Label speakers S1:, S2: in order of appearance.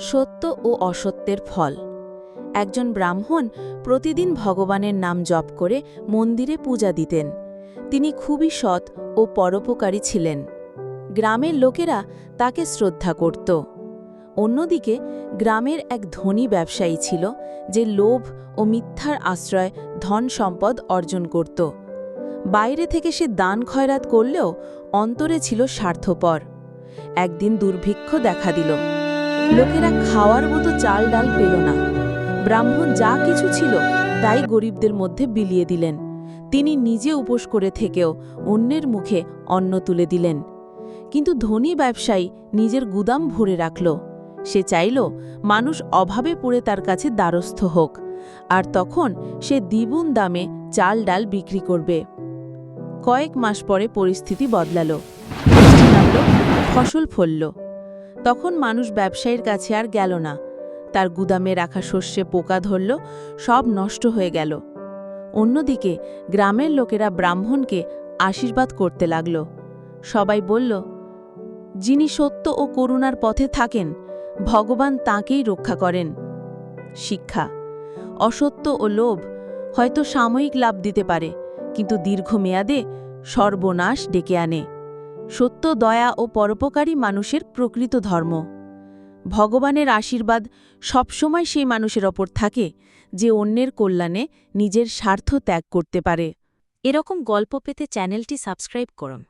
S1: সত্য ও অসত্যের ফল। একজন ব্রাহ্মণ প্রতিদিন ভগবানের নাম জপ করে মন্দিরে পূজা দিতেন। তিনি খুবই সৎ ও পরোপকারী ছিলেন। গ্রামের লোকেরা তাকে শ্রদ্ধা করত। অন্যদিকে গ্রামের এক ধনী ব্যবসায়ী ছিল, যে লোভ ও মিথ্যার আশ্রয় ধন সম্পদ অর্জন করত। বাইরে থেকে সে দান খয়রাত করলেও অন্তরে ছিল স্বার্থপর। একদিন দুর্ভিক্ষ দেখা দিল। লোকেরা খাওয়ার মতো চাল ডাল পেল না। ব্রাহ্মণ যা কিছু ছিল তাই গরিবদের মধ্যে বিলিয়ে দিলেন। তিনি নিজে উপোস করে থেকেও অন্যের মুখে অন্ন তুলে দিলেন। কিন্তু ধনী ব্যবসায়ী নিজের গুদাম ভরে রাখল। সে চাইল মানুষ অভাবে পড়ে তার কাছে দ্বারস্থ হোক, আর তখন সে দ্বিগুণ দামে চাল ডাল বিক্রি করবে। কয়েক মাস পরে পরিস্থিতি বদলাল। বৃষ্টি নামল, ফসল ফলল। তখন মানুষ ব্যবসায়ীর কাছে আর গেল না। তার গুদামে রাখা শস্যে পোকা ধরল, সব নষ্ট হয়ে গেল। অন্যদিকে গ্রামের লোকেরা ব্রাহ্মণকে আশীর্বাদ করতে লাগল। সবাই বলল, যিনি সত্য ও করুণার পথে থাকেন, ভগবান তাঁকেই রক্ষা করেন। শিক্ষা: অসত্য ও লোভ হয়তো সাময়িক লাভ দিতে পারে, কিন্তু দীর্ঘমেয়াদে সর্বনাশ ডেকে আনে। সত্য, দয়া ও পরোপকারী মানুষের প্রকৃত ধর্ম। ভগবানের আশীর্বাদ সবসময় সেই মানুষের ওপর থাকে, যে অন্যের কল্যাণে নিজের স্বার্থ ত্যাগ করতে পারে।
S2: এরকম গল্প পেতে চ্যানেলটি সাবস্ক্রাইব করুন।